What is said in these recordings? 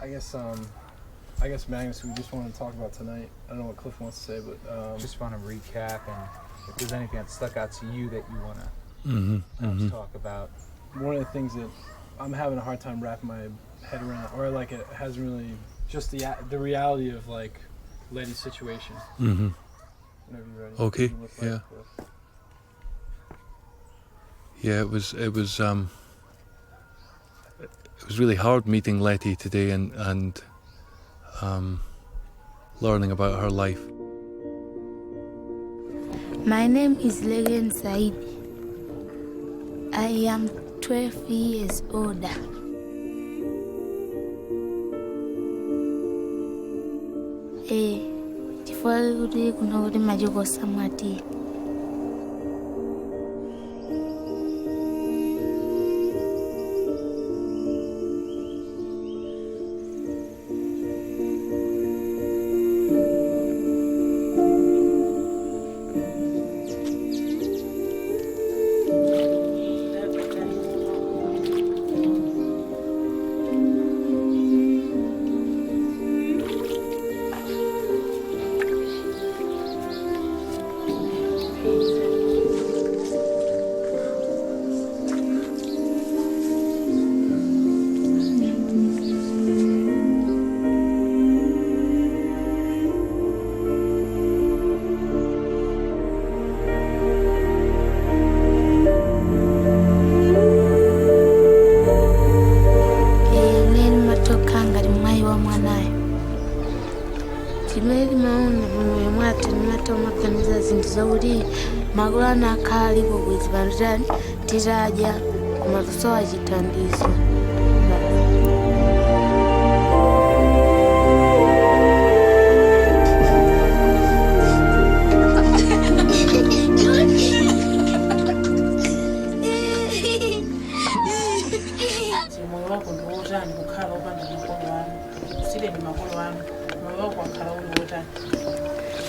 I guess Magnus, we just want to talk about tonight. I don't know what Cliff wants to say, but just want to recap, and if there's anything that stuck out to you that you want to talk about. One of the things that I'm having a hard time wrapping my head around, or like it hasn't really, just the reality of like Letty's situation. Mm-hmm. Whenever you're ready. Okay. Yeah. Yeah. It was really hard meeting Letty today and learning about her life. My name is Legan Said. I am 12 years older. Chifukwa kuti kuno kuti majiko samwati. Magulana kali bwezi banjani tiraja kumatusowa chitandizo.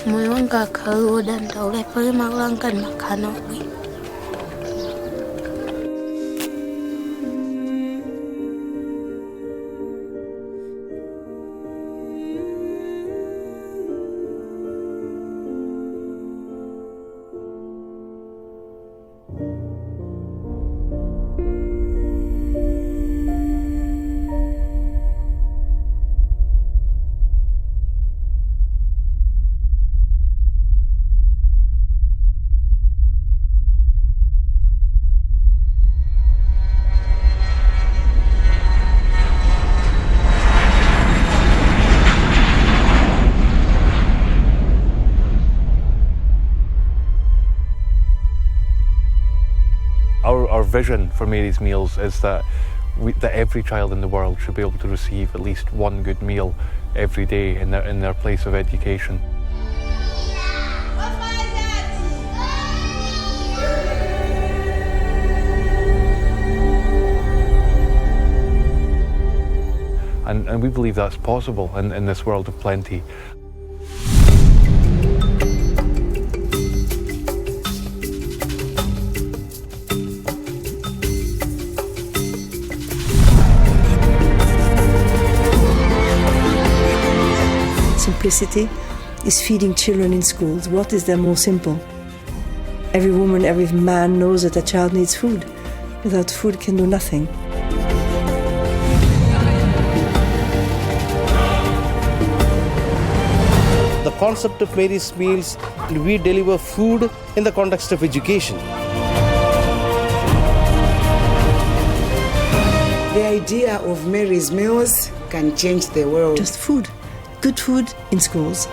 Moyo wangu akauda ndaule pale magulanga ni makana wi. Our vision for Mary's Meals is that every child in the world should be able to receive at least one good meal every day in their place of education. And we believe that's possible in this world of plenty. Simplicity is feeding children in schools. What is there more simple? Every woman, every man knows that a child needs food. Without food, can do nothing. The concept of Mary's Meals, we deliver food in the context of education. The idea of Mary's Meals can change the world. Just food. Good food in schools.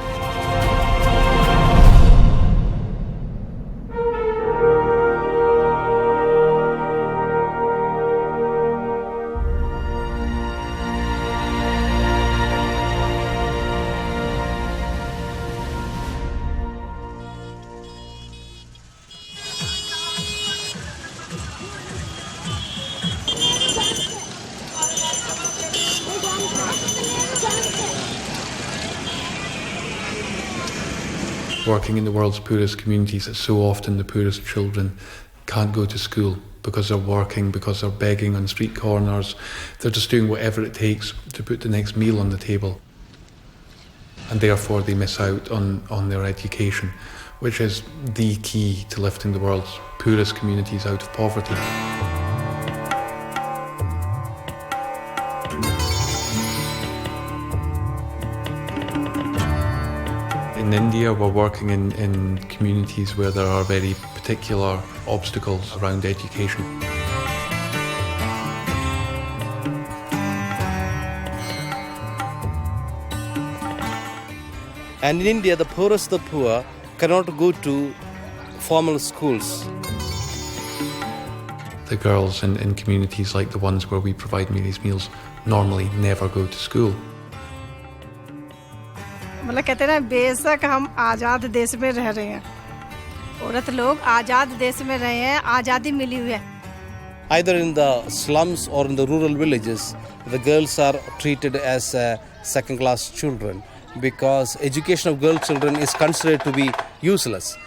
Working in the world's poorest communities, so often the poorest children can't go to school because they're working, because they're begging on street corners. They're just doing whatever it takes to put the next meal on the table. And therefore they miss out on their education, which is the key to lifting the world's poorest communities out of poverty. In India, we're working in communities where there are very particular obstacles around education. And in India, the poorest of the poor cannot go to formal schools. The girls in communities like the ones where we provide me these meals normally never go to school. मतलब कहते हैं ना बेशक हम आज़ाद देश में रह रहे हैं औरत लोग आज़ाद देश में रहे हैं आज़ादी मिली हुई है Either in the slums or in the rural villages, the girls are treated as second-class children because education of girl children is considered to be useless.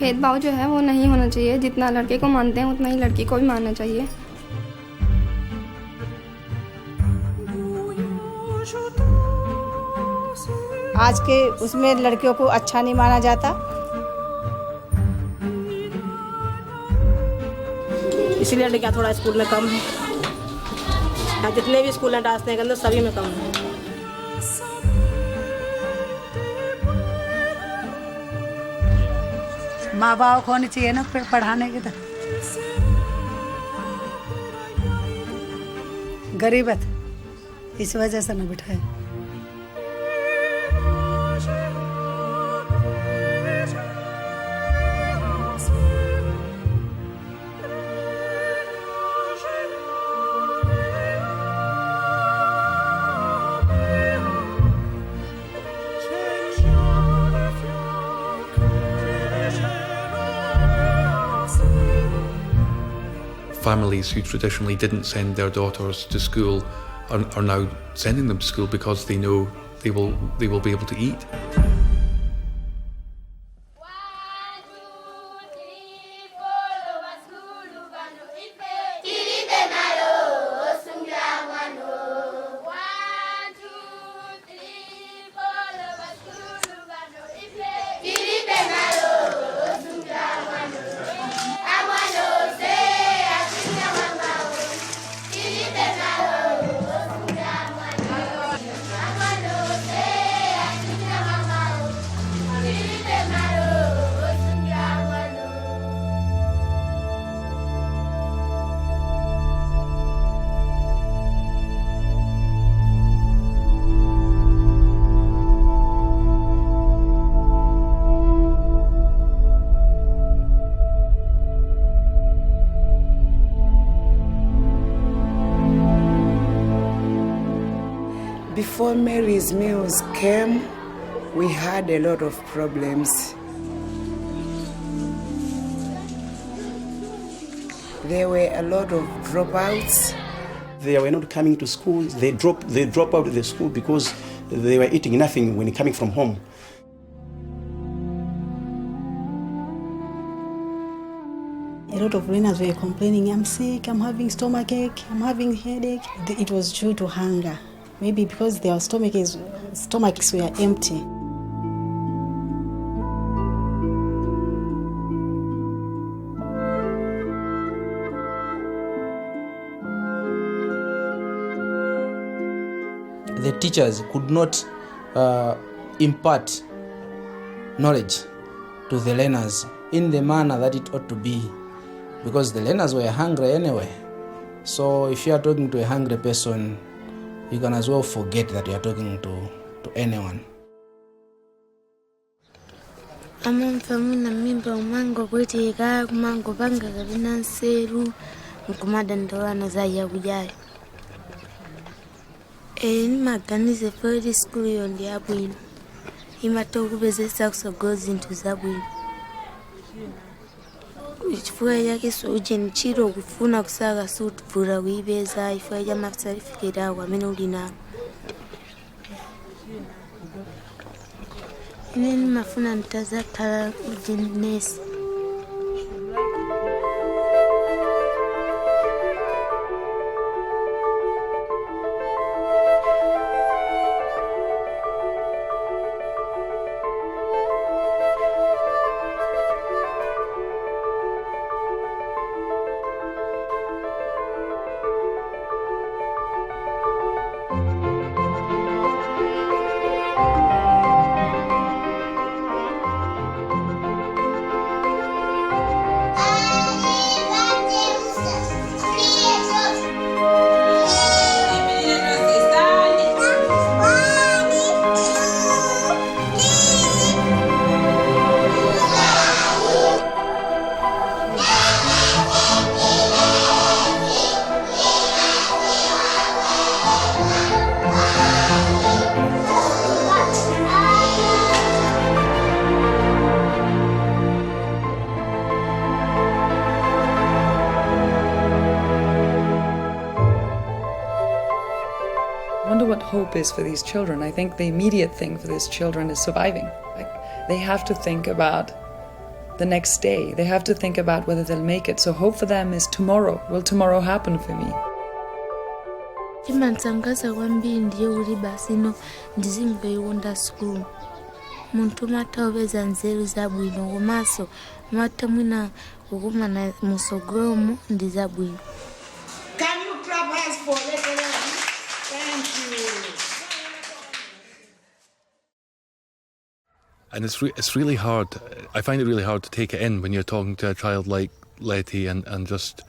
भेदभाव जो है वो नहीं होना चाहिए जितना लड़के को मानते हैं उतना ही लड़की को भी मानना चाहिए आज के उसमें लड़कियों को अच्छा नहीं माना जाता इसलिए लड़कियां थोड़ा स्कूल में कम है जितने भी स्कूल हैं डांस के अंदर सभी में कम है माँ बाप होनी चाहिए ना पढ़ाने की तो गरीबत इस वजह से न बिठाए Families who traditionally didn't send their daughters to school are now sending them to school because they know they will be able to eat. Before Mary's meals came, we had a lot of problems. There were a lot of dropouts. They were not coming to school. They drop out of the school because they were eating nothing when coming from home. A lot of learners were complaining, I'm sick, I'm having stomachache, I'm having headache. It was due to hunger. Maybe because their stomachs were empty. The teachers could not impart knowledge to the learners in the manner that it ought to be, because the learners were hungry anyway. So if you are talking to a hungry person, you can as well forget that you are talking to anyone. Amamfamuna mimba umango kweteka kumango panga kabina nseru nkumada ndowana zaya kujayo. Nimaganize for school yondi abwino. Imatokubezesa kusogoza into zabwino. Chifukwa yake soje nchiro kufuna kusaga suit vura kuibeza ifwa ya certificate awo amene uli nawo. Nini mafuna nitazakala ujinesi. I wonder what hope is for these children. I think the immediate thing for these children is surviving. Like, they have to think about the next day. They have to think about whether they'll make it. So hope for them is tomorrow. Will tomorrow happen for me? Chimansangaza kwambi ndiyo uli basino ndizimve iwonda school. Muntu mata obeza nzeru zabwino ngomaso mata mwina kukumana musogromu ndizabwino. Can you clap hands for little one? Thank you. And it's really hard. I find it really hard to take it in when you're talking to a child like Letty and just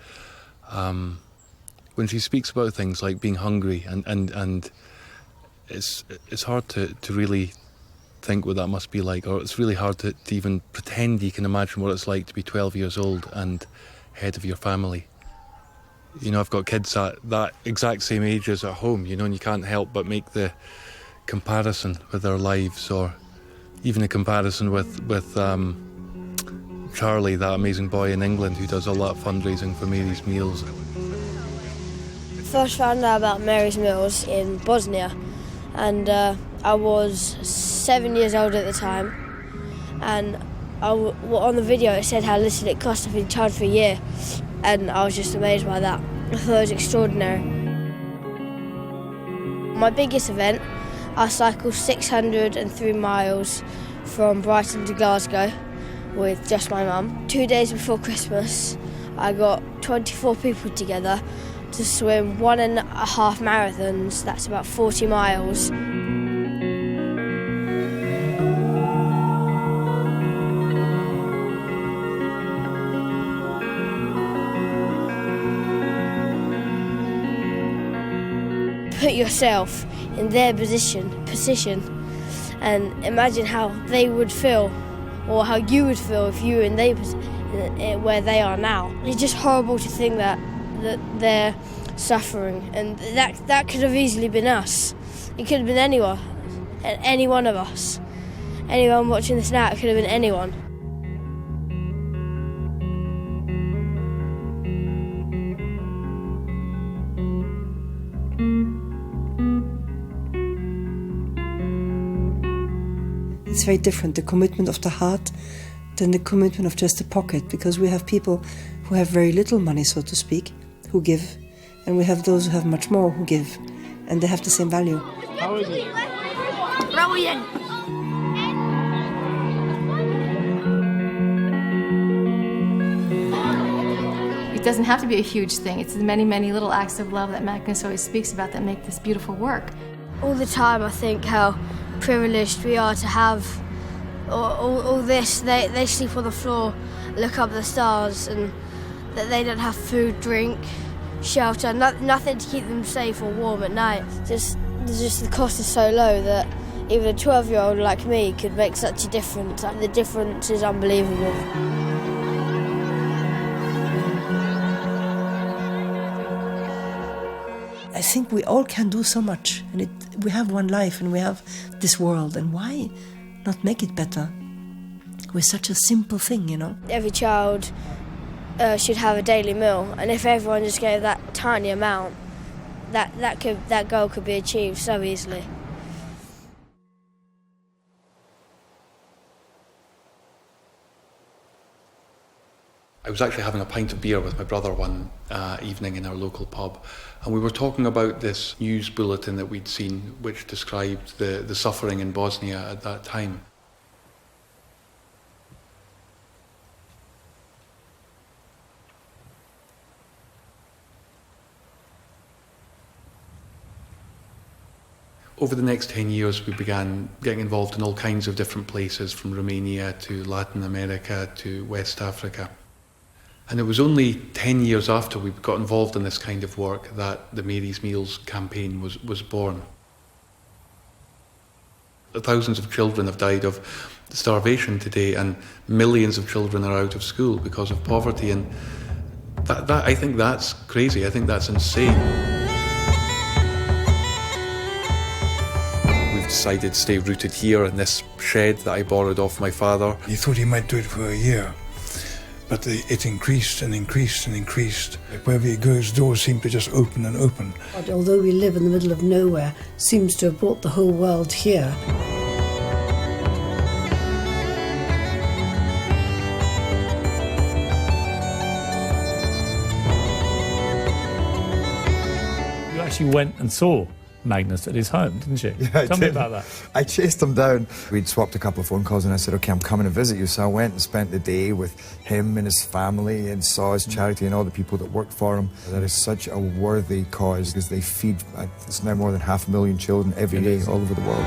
when she speaks about things like being hungry and it's hard to really think what that must be like, or it's really hard to even pretend you can imagine what it's like to be 12 years old and head of your family. You know, I've got kids at that exact same age as at home, you know, and you can't help but make the comparison with their lives, or even a comparison with Charlie, that amazing boy in England who does all that fundraising for Mary's Meals. First found out about Mary's Meals in Bosnia, and I was 7 years old at the time, and on the video it said how little it cost. I've been charged for a year, and I was just amazed by that. I thought it was extraordinary. My biggest event, I cycled 603 miles from Brighton to Glasgow with just my mum. 2 days before Christmas, I got 24 people together to swim 1.5 marathons. That's about 40 miles. Put yourself in their position and imagine how they would feel, or how you would feel if you were in where they are now. It's just horrible to think that they're suffering, and that could have easily been us. It could have been anyone, any one of us. Anyone watching this now, it could have been anyone. It's very different, the commitment of the heart than the commitment of just the pocket, because we have people who have very little money, so to speak, who give, and we have those who have much more who give, and they have the same value. How is it? Brilliant. It doesn't have to be a huge thing. It's the many, many little acts of love that Magnus always speaks about that make this beautiful work. All the time I think how privileged we are to have all this. They sleep on the floor, look up at the stars, and that they don't have food, drink, shelter, nothing to keep them safe or warm at night. Just the cost is so low that even a 12-year-old like me could make such a difference. The difference is unbelievable. I think we all can do so much, and we have one life and we have this world, and why not make it better with such a simple thing, you know? Every child should have a daily meal, and if everyone just gave that tiny amount, that goal could be achieved so easily. I was actually having a pint of beer with my brother one evening in our local pub, and we were talking about this news bulletin that we'd seen which described the suffering in Bosnia at that time. Over the next 10 years, we began getting involved in all kinds of different places, from Romania to Latin America to West Africa. And it was only 10 years after we got involved in this kind of work that the Mary's Meals campaign was born. Thousands of children have died of starvation today, and millions of children are out of school because of poverty, and that I think that's crazy. I think that's insane. We've decided to stay rooted here in this shed that I borrowed off my father. He thought he might do it for a year, but it increased and increased and increased. Wherever he goes, doors seem to just open and open. Although we live in the middle of nowhere, seems to have brought the whole world here. You actually went and saw Magnus at his home, didn't you? Yeah, Tell me about that. I chased him down. We'd swapped a couple of phone calls and I said, okay, I'm coming to visit you. So I went and spent the day with him and his family and saw his charity and all the people that worked for him. That is such a worthy cause because they feed, it's now more than 500,000 children every day all over the world.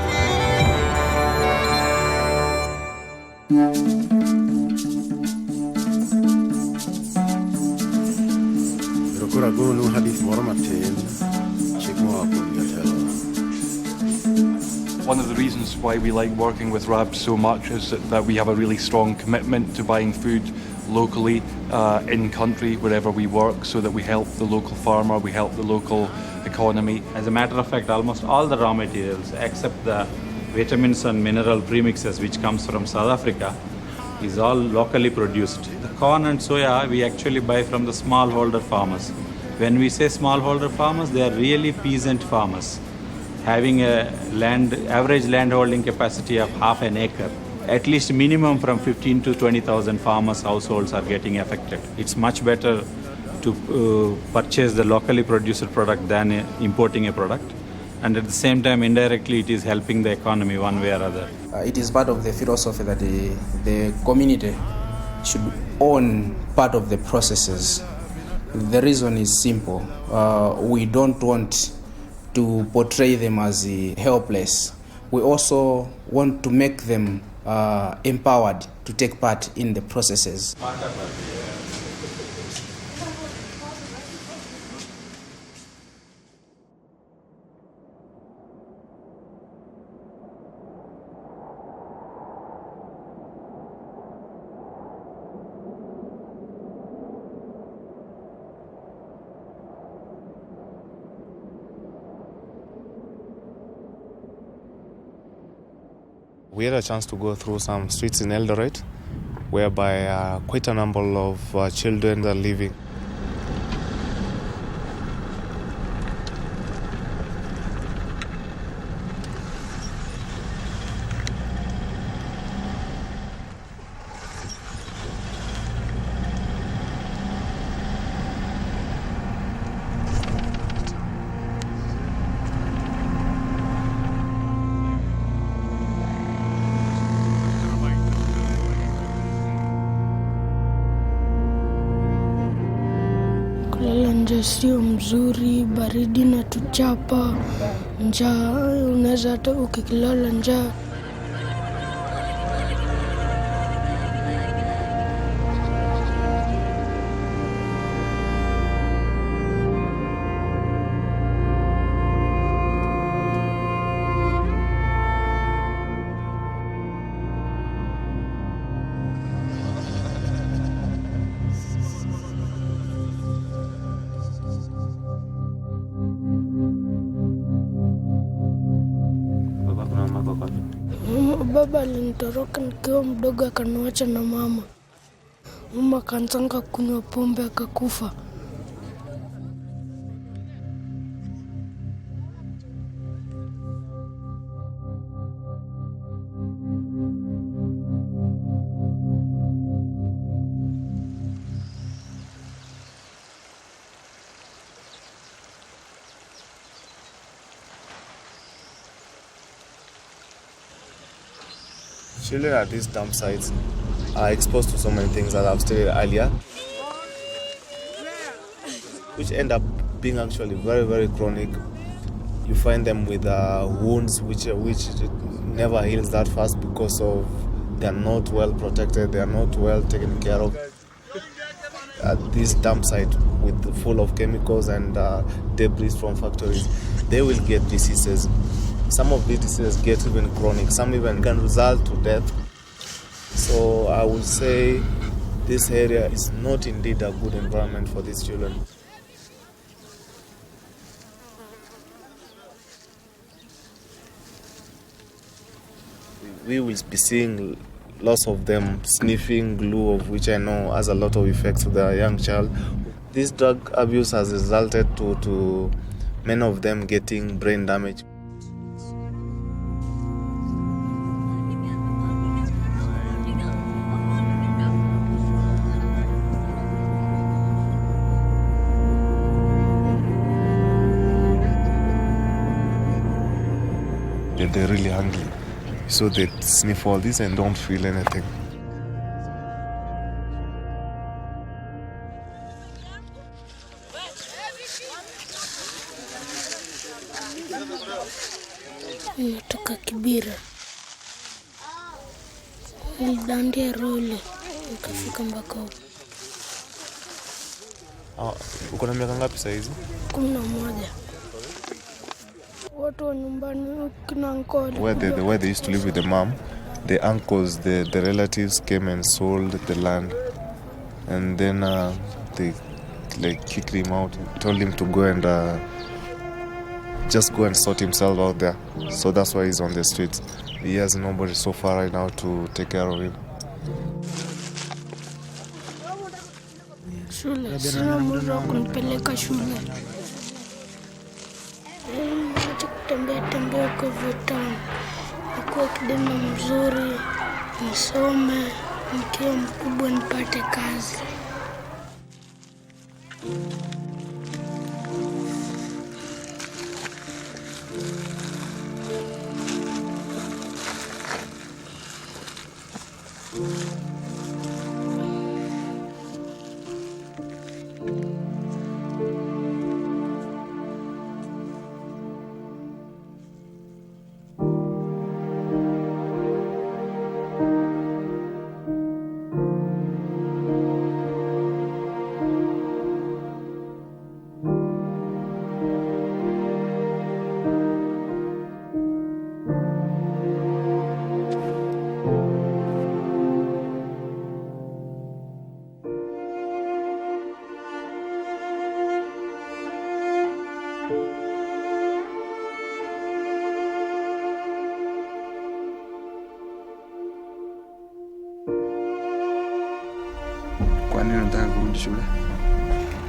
One of the reasons why we like working with RAB so much is that we have a really strong commitment to buying food locally, in country, wherever we work, so that we help the local farmer, we help the local economy. As a matter of fact, almost all the raw materials, except the vitamins and mineral premixes which comes from South Africa, is all locally produced. The corn and soya we actually buy from the smallholder farmers. When we say smallholder farmers, they are really peasant farmers, having a average land holding capacity of half an acre. At least minimum from 15 to 20,000 farmers' households are getting affected. It's much better to purchase the locally produced product than importing a product. And at the same time, indirectly, it is helping the economy one way or other. It is part of the philosophy that the community should own part of the processes. The reason is simple. We don't want to portray them as helpless. We also want to make them empowered to take part in the processes. We had a chance to go through some streets in Eldoret, whereby quite a number of children are living. Kulala nje sio mzuri, baridi na tuchapa, njaa, unaweza hata ukilala njaa. Baba alinitoroka nikiwa mdogo akaniacha na mama. Mama akaanza kunywa pombe akakufa. Children at these dump sites are exposed to so many things that I've stated earlier, which end up being actually very, very chronic. You find them with wounds which never heals that fast because of they are not well protected, they are not well taken care of. At this dump site full of chemicals and debris from factories, they will get diseases. Some of these diseases get even chronic, some even can result to death. So I would say this area is not indeed a good environment for these children. We will be seeing lots of them sniffing glue, of which I know has a lot of effects to their young child. This drug abuse has resulted to many of them getting brain damage. They're really hungry, so they sniff all this and don't feel anything. Natoka Kibira, nilidandia role nikafika mpaka huko. Uko na miaka ngapi sasa hizi? 11. Watu wa nyumbani kina uncle. Where they used to live with the mom, the uncles, the relatives came and sold the land, and then they kicked him out, told him to go and just go and sort himself out there. So that's why he's on the streets. He has nobody so far right now to take care of him. Shule, sina muda wa kunipeleka shule. Acha kutembea kwa vitani. Nikuwa kijana mzuri, nisome, nikiwa mkubwa nipate kazi. Kwa nini unataka kurudi shule?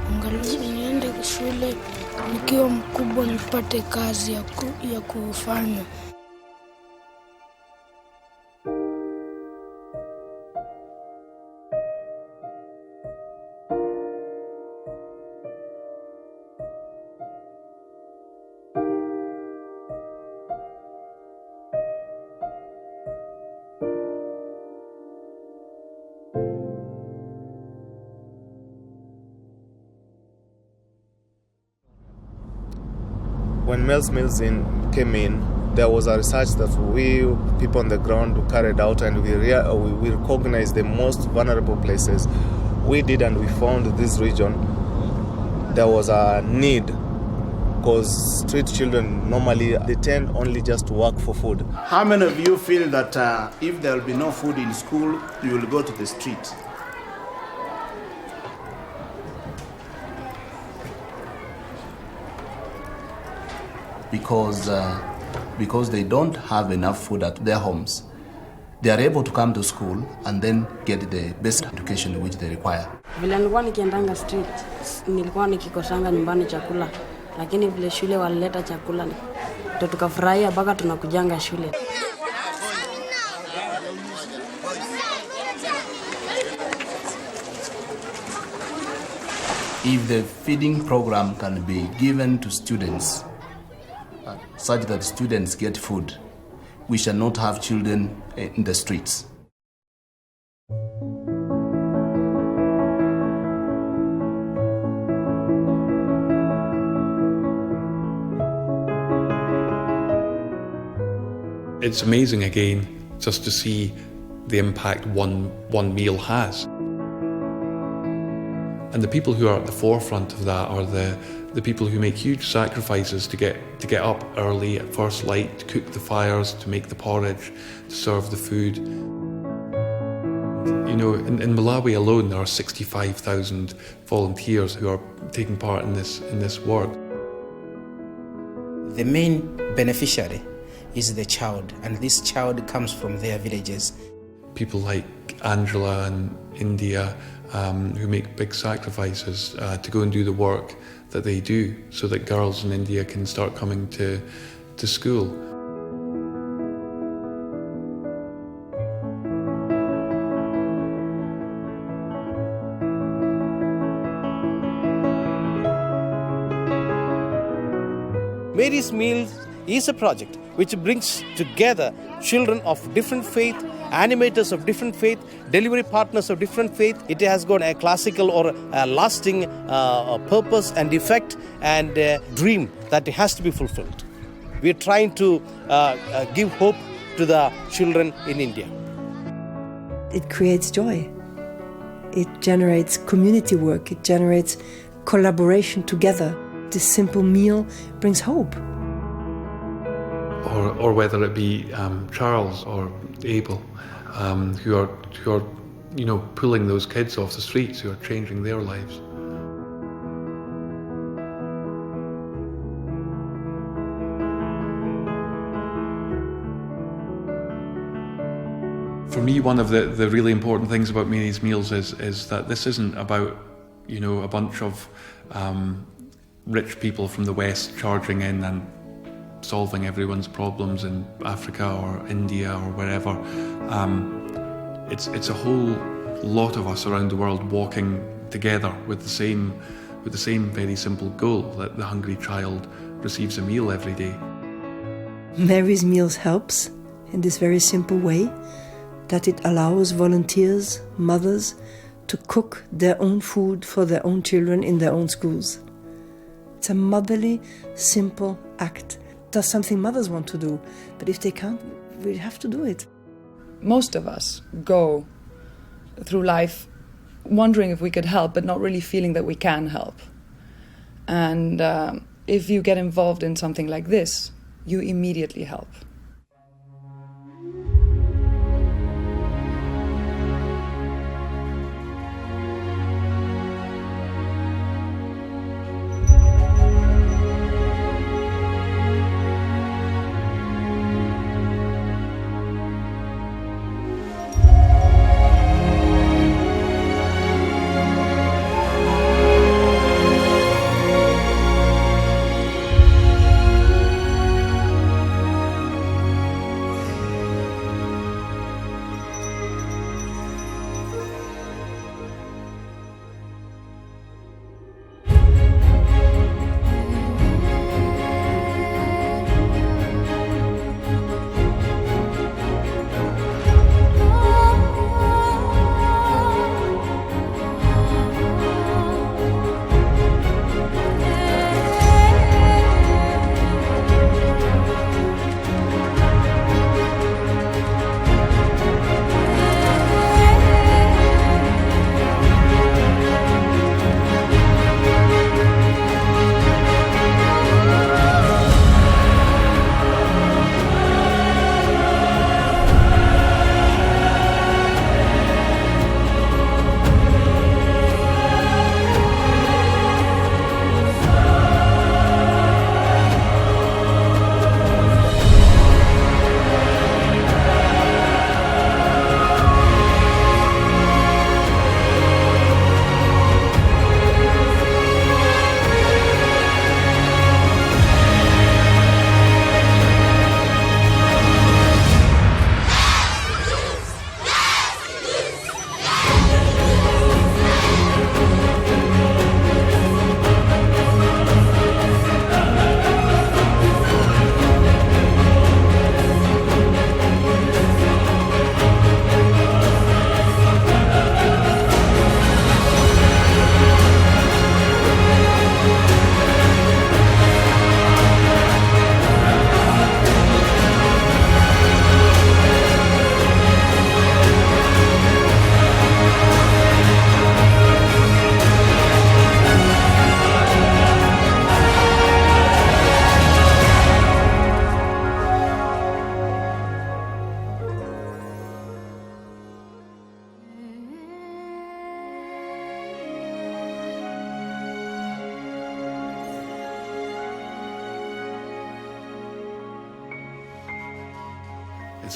Angalau niende shule nikiwa mkubwa nipate kazi ya kufanya. When Mills came in, there was a research that we people on the ground carried out, and we recognized the most vulnerable places. We did, and we found this region. There was a need, because street children normally they tend only just to work for food. How many of you feel that if there will be no food in school, you will go to the street? Because they don't have enough food at their homes, they are able to come to school and then get the best education which they require. Vile nilikuwa nikiendanga street, nilikuwa nikikosanga nyumbani chakula, lakini vile shule walileta chakula, ndio tukafurahia mpaka tunakujanga shule. If the feeding program can be given to students such that students get food, we shall not have children in the streets. It's amazing again just to see the impact one meal has. And the people who are at the forefront of that are the people who make huge sacrifices to get up early at first light, to cook the fires, to make the porridge, to serve the food. You know, in Malawi alone there are 65,000 volunteers who are taking part in this work. The main beneficiary is the child, and this child comes from their villages. People like Angela and India who make big sacrifices to go and do the work that they do so that girls in India can start coming to school. Mary's Meals is a project which brings together children of different faith, animators of different faith, delivery partners of different faith. It has got a classical or a lasting purpose and effect and dream that has to be fulfilled. We are trying to give hope to the children in India. It creates joy. It generates community work. It generates collaboration together. This simple meal brings hope. Or whether it be Charles or Abel, who are you know, pulling those kids off the streets, who are changing their lives. For me, one of the really important things about Mary's Meals is that this isn't about, you know, a bunch of rich people from the West charging in and solving everyone's problems in Africa or India or wherever. It's a whole lot of us around the world walking together with the same very simple goal, that the hungry child receives a meal every day. Mary's Meals helps in this very simple way, that it allows volunteers, mothers, to cook their own food for their own children in their own schools. It's a motherly, simple act. That's something mothers want to do, but if they can't, we have to do it. Most of us go through life wondering if we could help, but not really feeling that we can help. And if you get involved in something like this, you immediately help.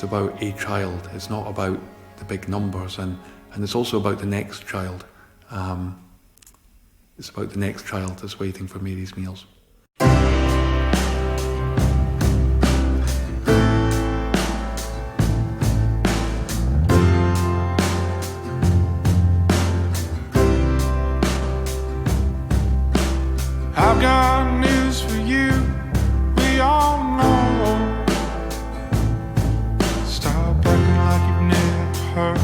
about a child. It's not about the big numbers, and it's also about the next child. It's about the next child that's waiting for Mary's meals. I've got news for you, we all know. Stop acting like you've never heard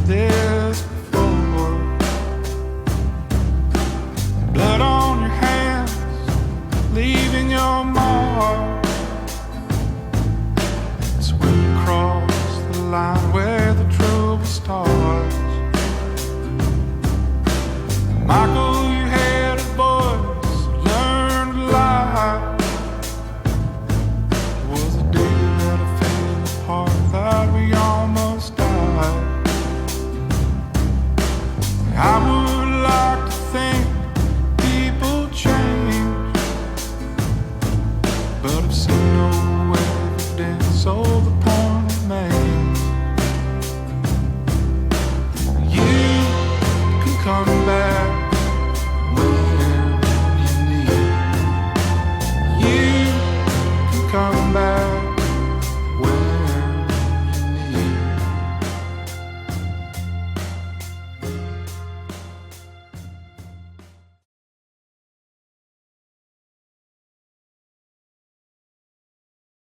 this before. Blood on your hands, leaving your mark. It's when you cross the line where the trouble starts. Michael, you had a voice, learned to lie. It was the day that I fell apart, that we almost died. I would like to think people change, but I've seen no evidence of the